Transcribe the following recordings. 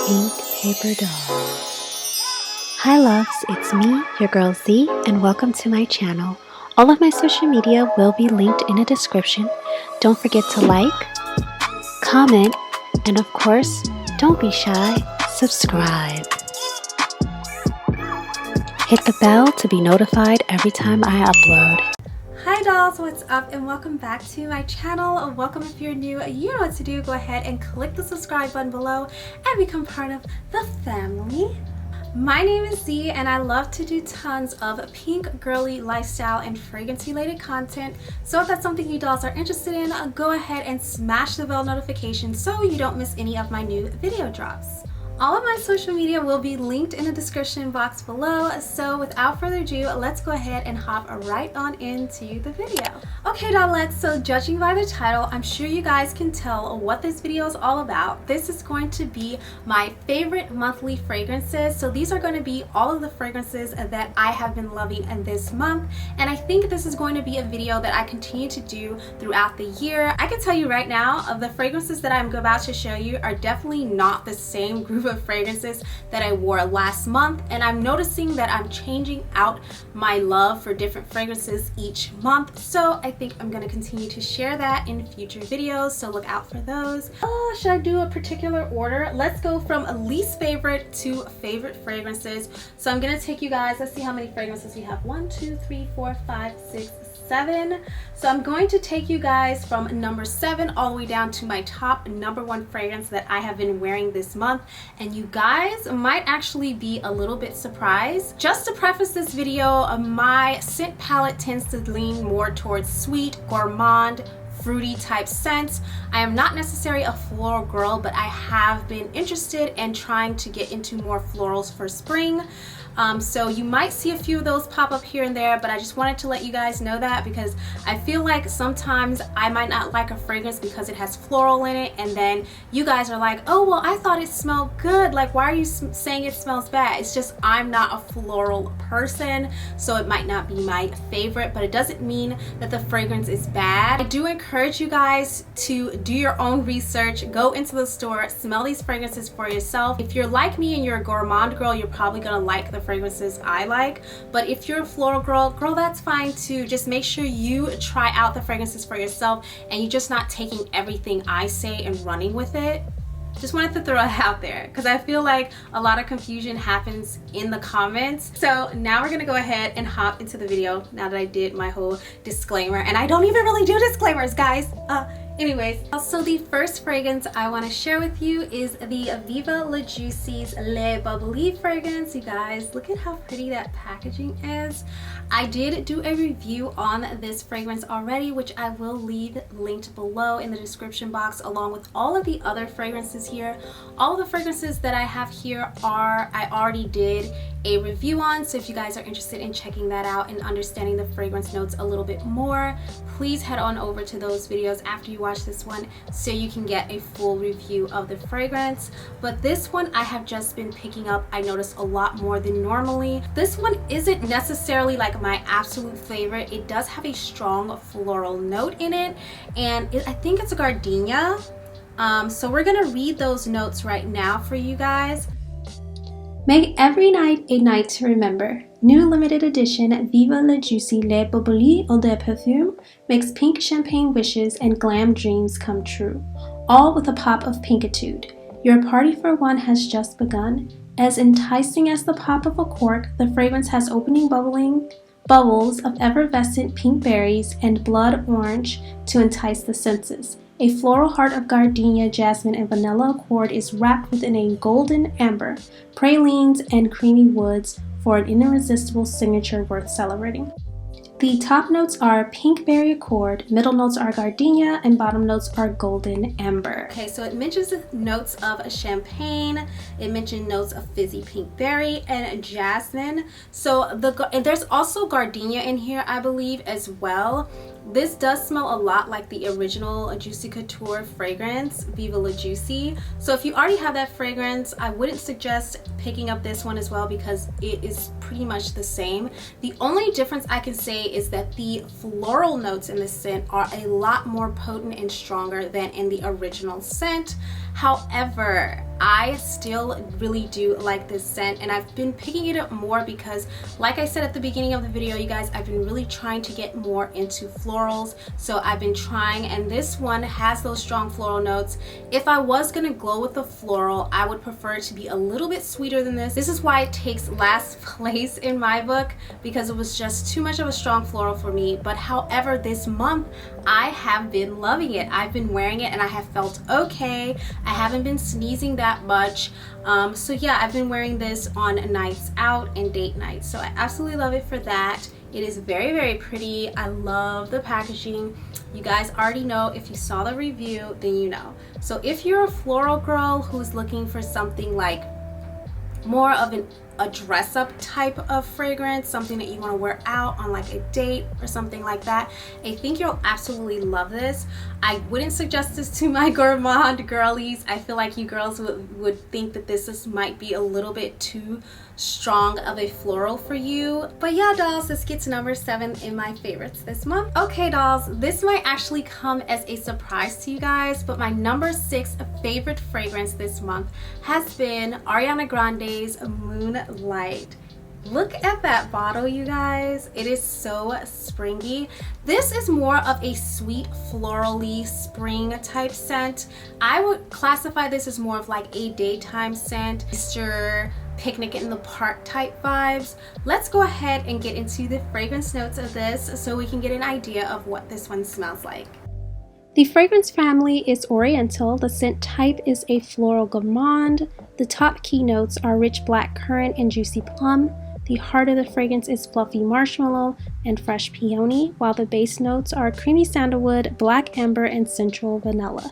Pink Paper Doll. Hi loves, it's me, your girl Z, and welcome to my channel. All of my social media will be linked in the description. Don't forget to like, comment, and of course, don't be shy, subscribe. Hit the bell to be notified every time I upload. Hi dolls, what's up and welcome back to my channel. Welcome if you're new. You know what to do. Go ahead and click the subscribe button below and become part of the family. My name is Z and I love to do tons of pink girly lifestyle and fragrance related content. So if that's something you dolls are interested in, go ahead and smash the bell notification so you don't miss any of my new video drops. All of my social media will be linked in the description box below, so without further ado, let's go ahead and hop right on into the video. Okay dollettes, so judging by the title, I'm sure you guys can tell what this video is all about. This is going to be my favorite monthly fragrances. So these are going to be all of the fragrances that I have been loving in this month, and I think this is going to be a video that I continue to do throughout the year. I can tell you right now, of the fragrances that I'm about to show you are definitely not the same group of fragrances that I wore last month, and I'm noticing that I'm changing out my love for different fragrances each month, so I think I'm going to continue to share that in future videos, so look out for those. Should I do a particular order? Let's go from least favorite to favorite fragrances. So I'm going to take you guys, let's see how many fragrances we have. 1, 2, 3, 4, 5, 6, 7. So I'm going to take you guys from number 7 all the way down to my top number 1 fragrance that I have been wearing this month, and you guys might actually be a little bit surprised. Just to preface this video, my scent palette tends to lean more towards sweet, gourmand, fruity type scents. I am not necessarily a floral girl, but I have been interested in trying to get into more florals for spring. So you might see a few of those pop up here and there, but I just wanted to let you guys know that because I feel like sometimes I might not like a fragrance because it has floral in it, and then you guys are like, oh well, I thought it smelled good, like why are you saying it smells bad? It's just I'm not a floral person, so it might not be my favorite, but it doesn't mean that the fragrance is bad. I do encourage you guys to do your own research, go into the store, smell these fragrances for yourself. If you're like me and you're a gourmand girl, you're probably gonna like the fragrances I like, but if you're a floral girl, that's fine too. Just make sure you try out the fragrances for yourself and you're just not taking everything I say and running with it. Just wanted to throw it out there because I feel like a lot of confusion happens in the comments. So now we're gonna go ahead and hop into the video now that I did my whole disclaimer, and I don't even really do disclaimers, guys. Anyways, so the first fragrance I want to share with you is the Viva La Juicy's Le Bubbly fragrance. You guys, look at how pretty that packaging is. I did do a review on this fragrance already, which I will leave linked below in the description box, along with all of the other fragrances here. All of the fragrances that I have here I already did a review on, so if you guys are interested in checking that out and understanding the fragrance notes a little bit more, please head on over to those videos after you watch this one so you can get a full review of the fragrance. But this one I have just been picking up, I noticed a lot more than normally. This one isn't necessarily like my absolute favorite. It does have a strong floral note in it, and I think it's a gardenia. So we're gonna read those notes right now for you guys. Make every night a night to remember. New limited edition Viva La Juicy Le Bubbly Eau de Perfume makes pink champagne wishes and glam dreams come true, all with a pop of pinkitude. Your party for one has just begun. As enticing as the pop of a cork, the fragrance has opening bubbles of effervescent pink berries and blood orange to entice the senses. A floral heart of gardenia, jasmine, and vanilla accord is wrapped within a golden amber, pralines, and creamy woods for an irresistible signature worth celebrating. The top notes are pink berry accord, middle notes are gardenia, and bottom notes are golden amber. Okay, so it mentions notes of champagne, it mentioned notes of fizzy pink berry and jasmine. So and there's also gardenia in here, I believe, as well. This does smell a lot like the original Juicy Couture fragrance, Viva La Juicy. So if you already have that fragrance, I wouldn't suggest picking up this one as well because it is pretty much the same. The only difference I can say is that the floral notes in this scent are a lot more potent and stronger than in the original scent. However, I still really do like this scent, and I've been picking it up more because, like I said at the beginning of the video, you guys, I've been really trying to get more into florals. So I've been trying, and this one has those strong floral notes. If I was gonna go with the floral, I would prefer it to be a little bit sweeter than this. This is why it takes last place in my book, because it was just too much of a strong floral for me. But however, this month I have been loving it. I've been wearing it and I have felt okay. I haven't been sneezing that much. So yeah, I've been wearing this on nights out and date nights. So I absolutely love it for that. It is very, very pretty. I love the packaging. You guys already know, if you saw the review, then you know. So if you're a floral girl who's looking for something like more of a dress-up type of fragrance, something that you want to wear out on like a date or something like that, I think you'll absolutely love this. I wouldn't suggest this to my gourmand girlies. I feel like you girls would think that this might be a little bit too strong of a floral for you. But yeah, dolls, this gets number 7 in my favorites this month. Okay, dolls, this might actually come as a surprise to you guys, but my number 6 favorite fragrance this month has been Ariana Grande's MoonLight. Look at that bottle, you guys. It is so springy. This is more of a sweet florally spring type scent. I would classify this as more of like a daytime scent, Easter picnic in the park type vibes. Let's go ahead and get into the fragrance notes of this so we can get an idea of what this one smells like. The fragrance family is oriental. The scent type is a floral gourmand. The top key notes are rich black currant and juicy plum. The heart of the fragrance is fluffy marshmallow and fresh peony, while the base notes are creamy sandalwood, black amber, and central vanilla.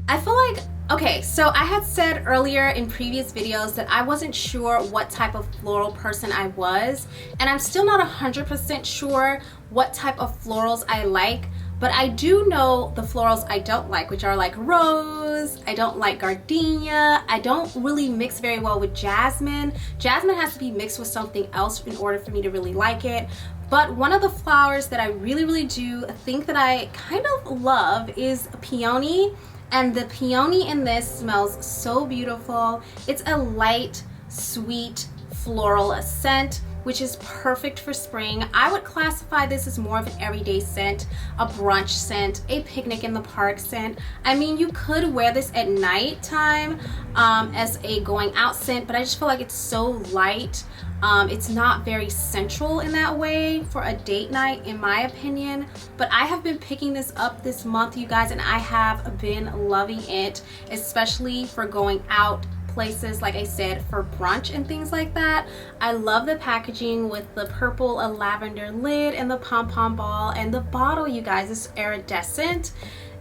I feel like, okay, so I had said earlier in previous videos that I wasn't sure what type of floral person I was, and I'm still not 100% sure what type of florals I like. But I do know the florals I don't like, which are like rose, I don't like gardenia, I don't really mix very well with jasmine. Jasmine has to be mixed with something else in order for me to really like it. But one of the flowers that I really do think that I kind of love is peony. And the peony in this smells so beautiful. It's a light, sweet, floral scent, which is perfect for spring. I would classify this as more of an everyday scent, a brunch scent, a picnic in the park scent. I mean, you could wear this at night time as a going out scent, but I just feel like it's so light. It's not very central in that way for a date night, in my opinion. But I have been picking this up this month, you guys, and I have been loving it, especially for going out places, like I said, for brunch and things like that. I love the packaging with the purple lavender lid and the pom-pom ball, and the bottle, you guys, is iridescent.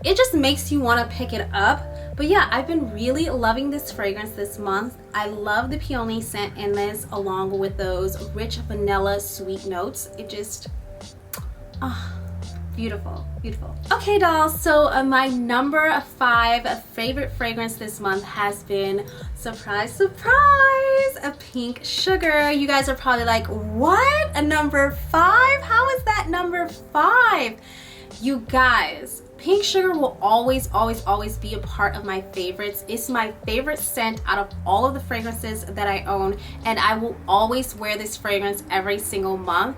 It just makes you want to pick it up. But yeah, I've been really loving this fragrance this month. I love the peony scent in this, along with those rich vanilla sweet notes. It just, beautiful, beautiful. Okay, dolls, so my number 5 favorite fragrance this month has been, surprise, surprise, a pink sugar. You guys are probably like, what? A number 5? How is that number 5? You guys, pink sugar will always be a part of my favorites. It's my favorite scent out of all of the fragrances that I own, and I will always wear this fragrance every single month.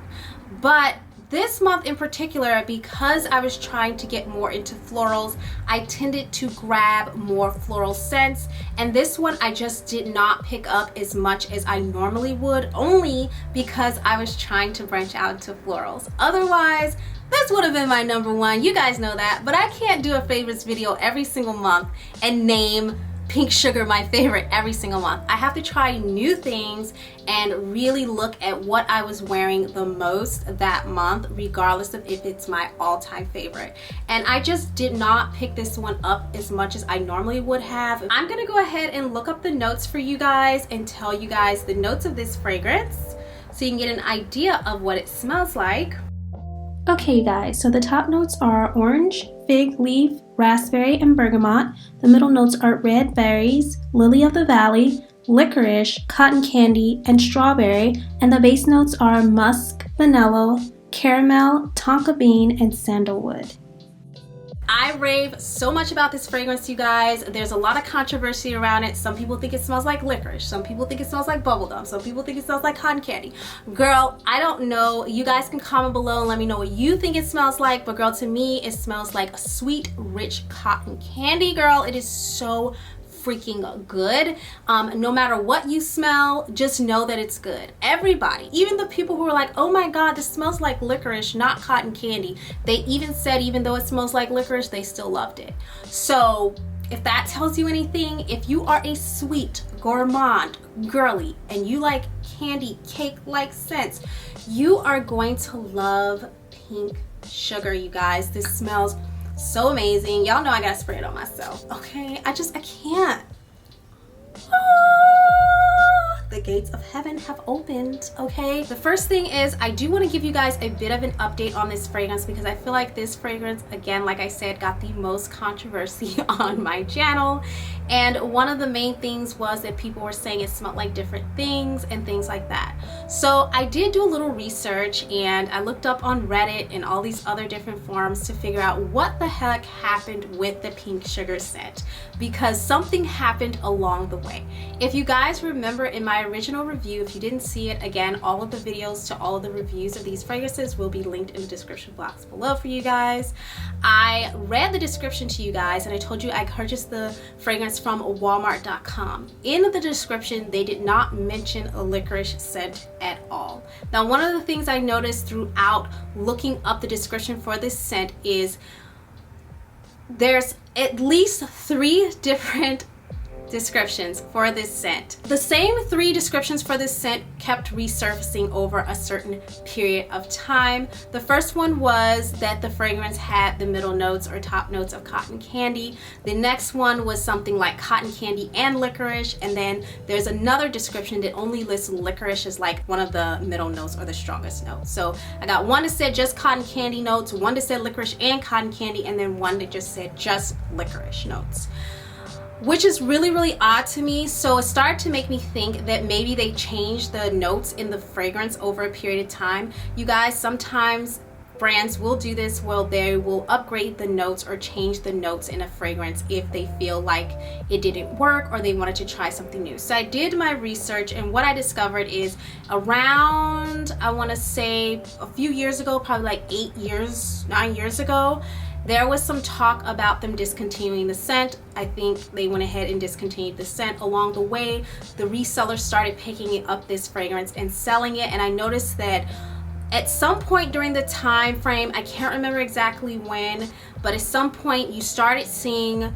But this month in particular, because I was trying to get more into florals, I tended to grab more floral scents, and this one I just did not pick up as much as I normally would, only because I was trying to branch out into florals. Otherwise, this would have been my number 1. You guys know that, but I can't do a favorites video every single month and name pink sugar my favorite every single month. I have to try new things and really look at what I was wearing the most that month, regardless of if it's my all-time favorite. And I just did not pick this one up as much as I normally would have. I'm gonna go ahead and look up the notes for you guys and tell you guys the notes of this fragrance so you can get an idea of what it smells like. Okay guys, so the top notes are orange, fig leaf, raspberry, and bergamot. The middle notes are red berries, lily of the valley, licorice, cotton candy, and strawberry. And the base notes are musk, vanilla, caramel, tonka bean, and sandalwood. I rave so much about this fragrance, you guys. There's a lot of controversy around it. Some people think it smells like licorice. Some people think it smells like bubblegum. Some people think it smells like cotton candy. Girl, I don't know. You guys can comment below and let me know what you think it smells like. But girl, to me, it smells like a sweet, rich cotton candy, girl. It is so freaking good. No matter what you smell, just know that it's good. Everybody, even the people who are like, oh my god, this smells like licorice, not cotton candy, they even said even though it smells like licorice, they still loved it. So if that tells you anything, if you are a sweet gourmand girly and you like candy cake like scents, you are going to love Pink Sugar, you guys. This smells so amazing. Y'all know I gotta spray it on myself, okay? I can't. The gates of heaven have opened, okay? The first thing is I do want to give you guys a bit of an update on this fragrance because I feel like this fragrance, again, like I said, got the most controversy on my channel. And one of the main things was that people were saying it smelled like different things and things like that. So I did do a little research and I looked up on Reddit and all these other different forums to figure out what the heck happened with the Pink Sugar scent, because something happened along the way. If you guys remember in my original review, if you didn't see it, again, all of the videos to all of the reviews of these fragrances will be linked in the description box below for you guys. I read the description to you guys and I told you I purchased the fragrance from Walmart.com. In the description, they did not mention a licorice scent at all. Now, one of the things I noticed throughout looking up the description for this scent is there's at least 3 different descriptions for this scent. The same 3 descriptions for this scent kept resurfacing over a certain period of time. The first one was that the fragrance had the middle notes or top notes of cotton candy. The next one was something like cotton candy and licorice, and then there's another description that only lists licorice as like one of the middle notes or the strongest notes. So I got one that said just cotton candy notes, one that said licorice and cotton candy, and then one that just said just licorice notes, which is really, really odd to me. So it started to make me think that maybe they changed the notes in the fragrance over a period of time. You guys, sometimes brands will do this where they will upgrade the notes or change the notes in a fragrance if they feel like it didn't work or they wanted to try something new. So I did my research and what I discovered is around, I want to say a few years ago, probably like 9 years ago, there was some talk about them discontinuing the scent. I think they went ahead and discontinued the scent. Along the way, the resellers started picking up this fragrance and selling it, and I noticed that at some point during the time frame, I can't remember exactly when, but at some point you started seeing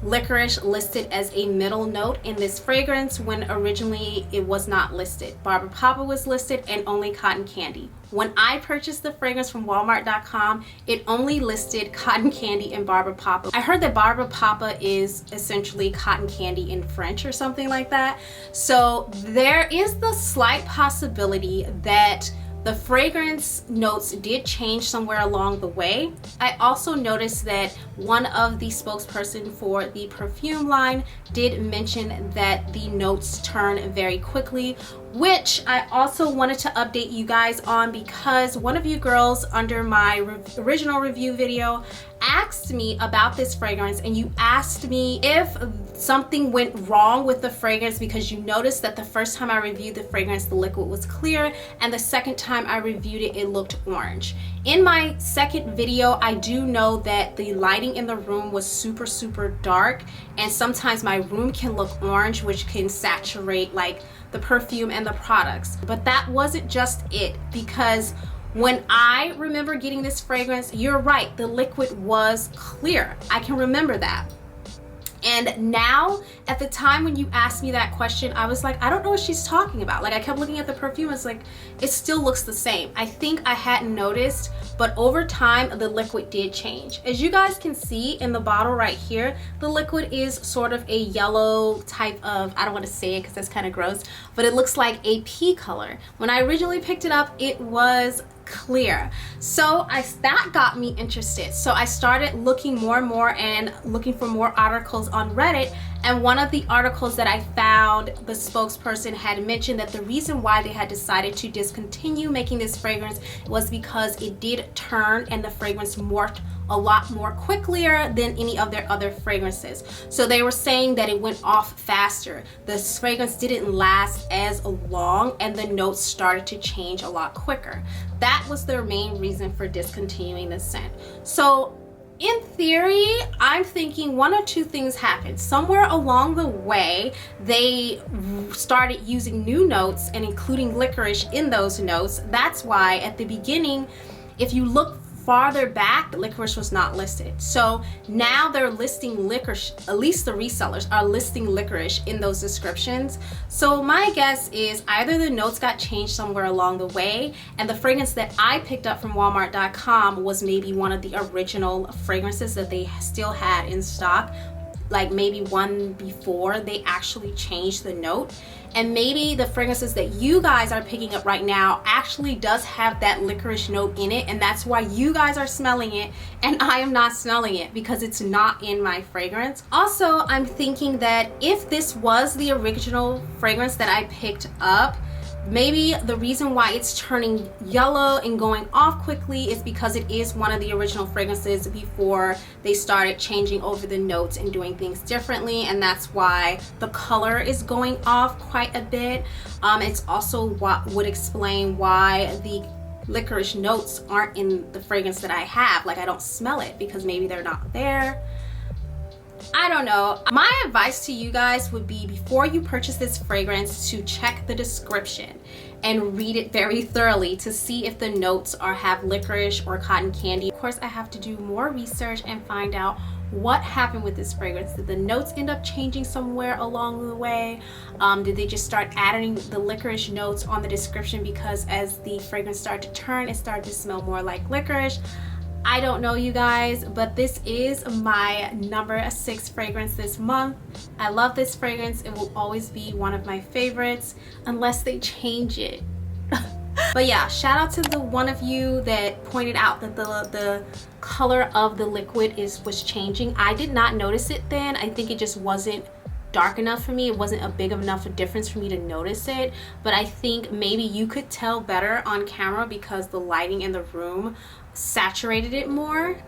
licorice listed as a middle note in this fragrance when originally it was not listed. Barber Papa was listed and only cotton candy. When I purchased the fragrance from Walmart.com, it only listed cotton candy and Barber Papa. I heard that Barber Papa is essentially cotton candy in French or something like that. So there is the slight possibility that the fragrance notes did change somewhere along the way. I also noticed that one of the spokesperson for the perfume line did mention that the notes turn very quickly, which I also wanted to update you guys on because one of you girls under my original review video asked me about this fragrance, and you asked me if something went wrong with the fragrance because you noticed that the first time I reviewed the fragrance, the liquid was clear, and the second time I reviewed it, it looked orange. In my second video, I do know that the lighting in the room was super, super dark, and sometimes my room can look orange, which can saturate like the perfume and the products. But that wasn't just it, because when I remember getting this fragrance, you're right, the liquid was clear. I can remember that. And now, at the time when you asked me that question, I was like, I don't know what she's talking about. Like, I kept looking at the perfume, it's like, it still looks the same. I think I hadn't noticed, but over time, the liquid did change. As you guys can see in the bottle right here, the liquid is sort of a yellow type of, I don't want to say it because that's kind of gross, but it looks like a pea color. When I originally picked it up, it was clear. So that got me interested. So I started looking more and more and looking for more articles on Reddit, and one of the articles that I found, the spokesperson had mentioned that the reason why they had decided to discontinue making this fragrance was because it did turn and the fragrance morphed a lot more quicker than any of their other fragrances. So they were saying that it went off faster. The fragrance didn't last as long and the notes started to change a lot quicker. That was their main reason for discontinuing the scent. So in theory, I'm thinking one or two things happened. Somewhere along the way, they started using new notes and including licorice in those notes. That's why at the beginning, if you look farther back, licorice was not listed. So now they're listing licorice, at least the resellers are listing licorice in those descriptions. So my guess is either the notes got changed somewhere along the way and the fragrance that I picked up from Walmart.com was maybe one of the original fragrances that they still had in stock, like maybe one before they actually changed the note. And maybe the fragrances that you guys are picking up right now actually does have that licorice note in it, and that's why you guys are smelling it and I am not smelling it, because it's not in my fragrance. Also, I'm thinking that if this was the original fragrance that I picked up, maybe the reason why it's turning yellow and going off quickly is because it is one of the original fragrances before they started changing over the notes and doing things differently, and that's why the color is going off quite a bit. It's also what would explain why the licorice notes aren't in the fragrance that I have. Like, I don't smell it because maybe they're not there. I don't know. My advice to you guys would be, before you purchase this fragrance, to check the description and read it very thoroughly to see if the notes have licorice or cotton candy. Of course, I have to do more research and find out what happened with this fragrance. Did the notes end up changing somewhere along the way? Did they just start adding the licorice notes on the description because as the fragrance started to turn, it started to smell more like licorice? I don't know, you guys, but this is my number 6 fragrance this month. I love this fragrance. It will always be one of my favorites unless they change it. But yeah, shout out to the one of you that pointed out that the color of the liquid was changing. I did not notice it then. I think it just wasn't dark enough for me. It wasn't a big enough a difference for me to notice it, but I think maybe you could tell better on camera because the lighting in the room saturated it more.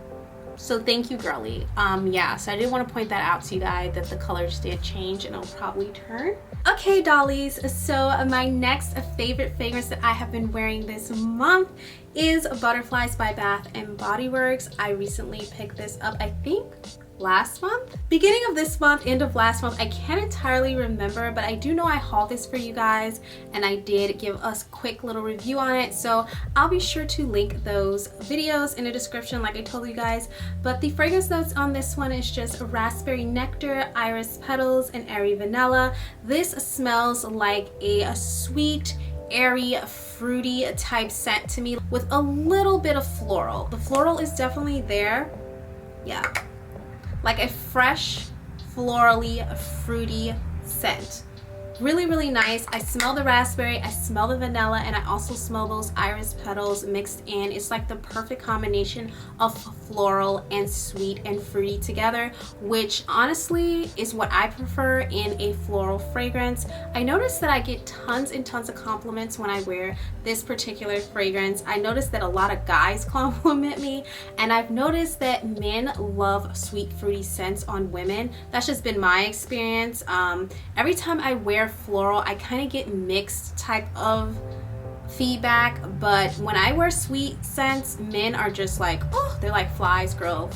So thank you, girly. Yeah, so I did want to point that out to you guys, that the colors did change and it'll probably turn. Okay, dollies, so my next favorite fragrance that I have been wearing this month is Butterflies by Bath & Body Works. I recently picked this up, I think last month, beginning of this month, end of last month. I can't entirely remember, but I do know I hauled this for you guys and I did give us a quick little review on it, so I'll be sure to link those videos in the description like I told you guys. But the fragrance notes on this one is just raspberry nectar, iris petals, and airy vanilla. This smells like a sweet, airy, fruity type scent to me with a little bit of floral. The floral is definitely there. Yeah, like a fresh, florally, fruity scent. Really, really nice. I smell the raspberry, I smell the vanilla, and I also smell those iris petals mixed in. It's like the perfect combination of floral and sweet and fruity together, which honestly is what I prefer in a floral fragrance. I noticed that I get tons and tons of compliments when I wear this particular fragrance. I noticed that a lot of guys compliment me, and I've noticed that men love sweet, fruity scents on women. That's just been my experience. Every time I wear floral, I kind of get mixed type of feedback, but when I wear sweet scents, men are just like, oh, they're like flies, girl.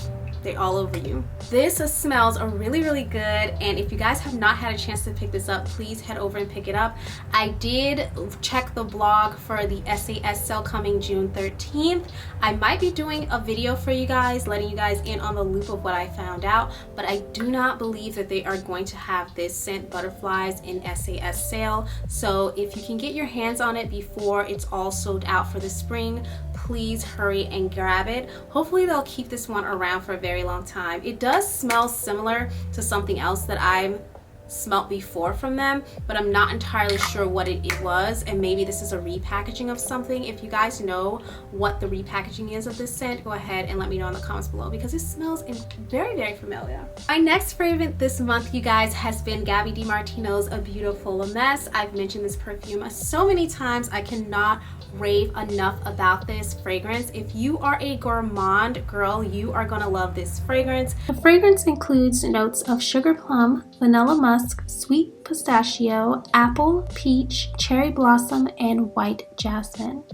They all over you. This smells really, really good, and if you guys have not had a chance to pick this up, please head over and pick it up. I did check the blog for the SAS sale coming June 13th. I might be doing a video for you guys, letting you guys in on the loop of what I found out, but I do not believe that they are going to have this scent, Butterflies, in SAS sale. So if you can get your hands on it before it's all sold out for the spring, please hurry and grab it. Hopefully they'll keep this one around for a very long time. It does smell similar to something else that I've smelt before from them, but I'm not entirely sure what it was, and maybe this is a repackaging of something. If you guys know what the repackaging is of this scent, go ahead and let me know in the comments below, because it smells very, very familiar. My next favorite this month, you guys, has been Gabby Martinez's A Beautiful Mess. I've mentioned this perfume so many times I cannot rave enough about this fragrance. If you are a gourmand girl, you are gonna love this fragrance. The fragrance includes notes of sugar plum, vanilla musk, sweet pistachio, apple, peach, cherry blossom, and white jasmine.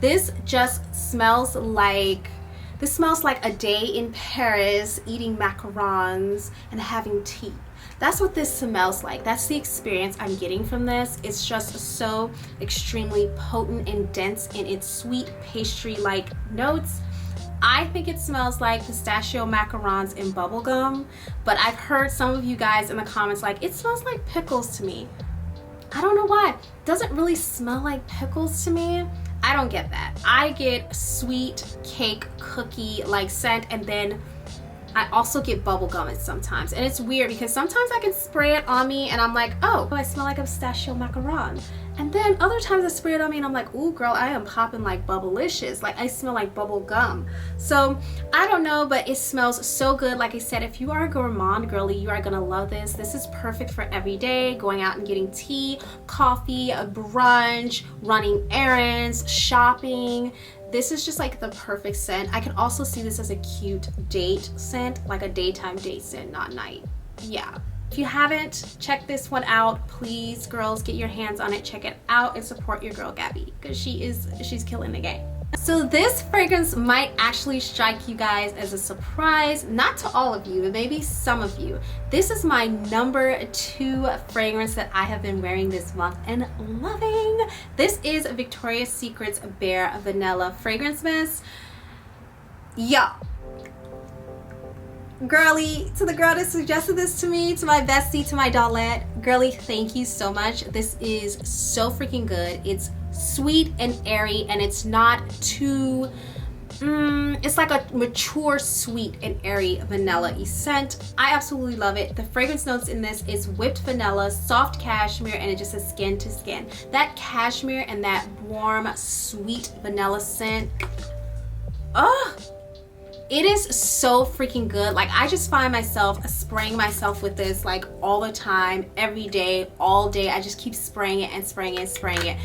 This just smells like a day in Paris eating macarons and having tea. That's what this smells like. That's the experience I'm getting from this. It's just so extremely potent and dense in its sweet pastry-like notes. I think it smells like pistachio macarons and bubblegum, but I've heard some of you guys in the comments like, it smells like pickles to me. I don't know why. It doesn't really smell like pickles to me. I don't get that. I get sweet cake cookie like scent, and then I also get bubblegum sometimes. And it's weird because sometimes I can spray it on me and I'm like, oh, I smell like a pistachio macaron. And then other times I spray it on me and I'm like, ooh girl, I am popping like bubblicious. Like I smell like bubble gum. So I don't know, but it smells so good. Like I said, if you are a gourmand girly, you are gonna love this. This is perfect for every day, going out and getting tea, coffee, a brunch, running errands, shopping. This is just like the perfect scent. I can also see this as a cute date scent, like a daytime date scent, not night. Yeah. If you haven't checked this one out, please girls, get your hands on it, check it out, and support your girl Gabby, because she's killing the game. So this fragrance might actually strike you guys as a surprise, not to all of you, but maybe some of you. This is my number 2 fragrance that I have been wearing this month and loving. This is Victoria's Secret's Bare Vanilla Fragrance Mist. Yeah. Girly, to the girl that suggested this to me, to my bestie, to my dollette, girly, thank you so much. This is so freaking good. It's sweet and airy, and it's not too it's like a mature, sweet and airy vanilla-y scent. I absolutely love it. The fragrance notes in this is whipped vanilla, soft cashmere, and it just says skin to skin. That cashmere and that warm, sweet vanilla scent, oh, it is so freaking good. Like I just find myself spraying myself with this like all the time, every day, all day. I just keep spraying it and spraying it and spraying it.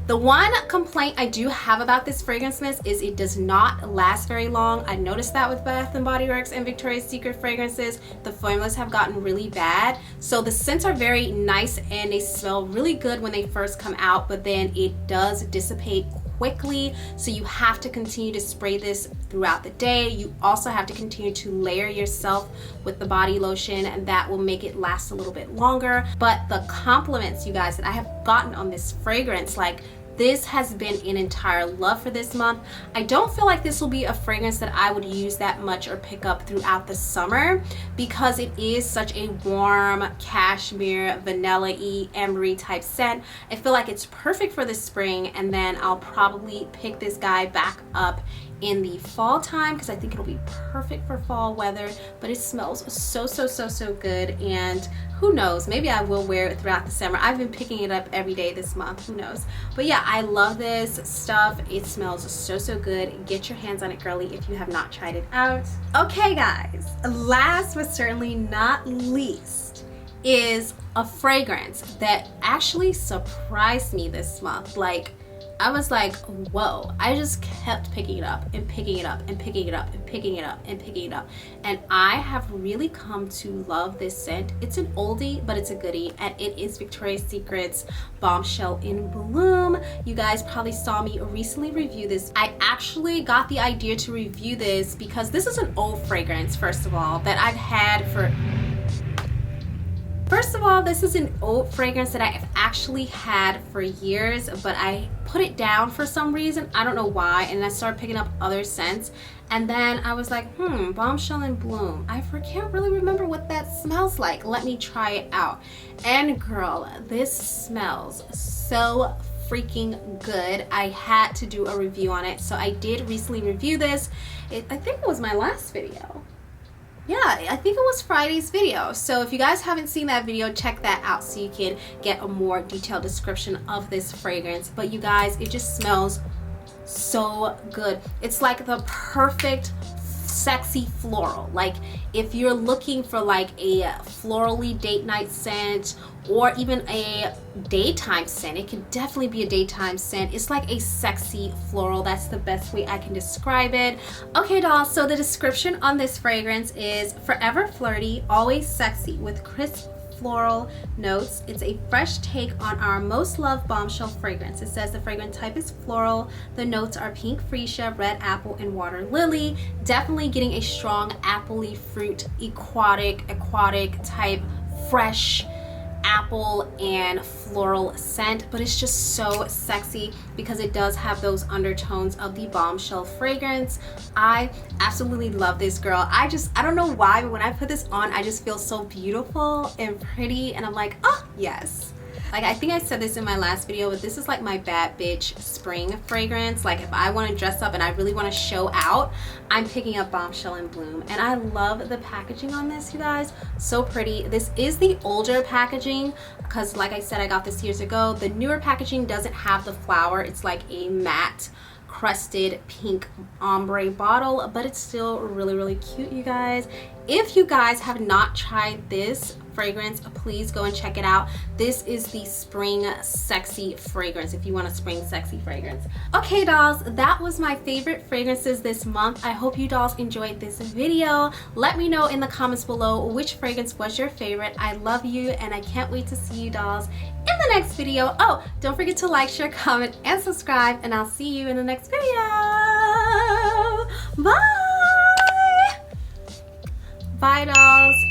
The one complaint I do have about this fragrance mist is it does not last very long. I noticed that with Bath & Body Works and Victoria's Secret fragrances. The formulas have gotten really bad. So the scents are very nice and they smell really good when they first come out, but then it does dissipate quickly, so you have to continue to spray this throughout the day. You also have to continue to layer yourself with the body lotion, and that will make it last a little bit longer. But the compliments, you guys, that I have gotten on this fragrance, like this has been an entire love for this month. I don't feel like this will be a fragrance that I would use that much or pick up throughout the summer, because it is such a warm cashmere, vanilla-y, ambery type scent. I feel like it's perfect for the spring, and then I'll probably pick this guy back up in the fall time because I think it'll be perfect for fall weather. But it smells so good, and who knows, maybe I will wear it throughout the summer. I've been picking it up every day this month, who knows. But yeah, I love this stuff. It smells so good. Get your hands on it, girly, if you have not tried it out. Okay guys, last but certainly not least is a fragrance that actually surprised me this month. Like, I was like, whoa. I just kept picking it up and picking it up and picking it up and picking it up and picking it up. And I have really come to love this scent. It's an oldie, but it's a goodie. And it is Victoria's Secret's Bombshell in Bloom. You guys probably saw me recently review this. I actually got the idea to review this because this is an old fragrance, first of all, that I've had for... First of all, this is an old fragrance that I've actually had for years, but I put it down for some reason. I don't know why, and I started picking up other scents. And then I was like, Bombshell in Bloom. I can't really remember what that smells like. Let me try it out. And girl, this smells so freaking good. I had to do a review on it, so I did recently review this. I think it was my last video. Yeah, I think it was Friday's video. So if you guys haven't seen that video, check that out so you can get a more detailed description of this fragrance. But you guys, it just smells so good. It's like the perfect sexy floral. Like if you're looking for like a florally date night scent or even a daytime scent, it can definitely be a daytime scent. It's like a sexy floral. That's the best way I can describe it. Okay dolls, so the description on this fragrance is forever flirty, always sexy with crisp floral notes. It's a fresh take on our most loved Bombshell fragrance. It says the fragrance type is floral. The notes are pink freesia, red apple, and water lily. Definitely getting a strong appley fruit, aquatic type, fresh apple and floral scent, but it's just so sexy because it does have those undertones of the Bombshell fragrance. I absolutely love this, girl. I don't know why, but when I put this on, I just feel so beautiful and pretty, and I'm like, oh yes. Like I think I said this in my last video, but this is like my bad bitch spring fragrance. Like if I want to dress up and I really want to show out, I'm picking up Bombshell in Bloom. And I love the packaging on this, you guys. So pretty. This is the older packaging because like I said, I got this years ago. The newer packaging doesn't have the flower. It's like a matte crusted pink ombre bottle, but it's still really cute, you guys. If you guys have not tried this fragrance, please go and check it out. This is the spring sexy fragrance if you want a spring sexy fragrance. Okay dolls, that was my favorite fragrances this month. I hope you dolls enjoyed this video. Let me know in the comments below which fragrance was your favorite. I love you and I can't wait to see you dolls in the next video. Oh, don't forget to like, share, comment, and subscribe, and I'll see you in the next video. Bye! Bye dolls!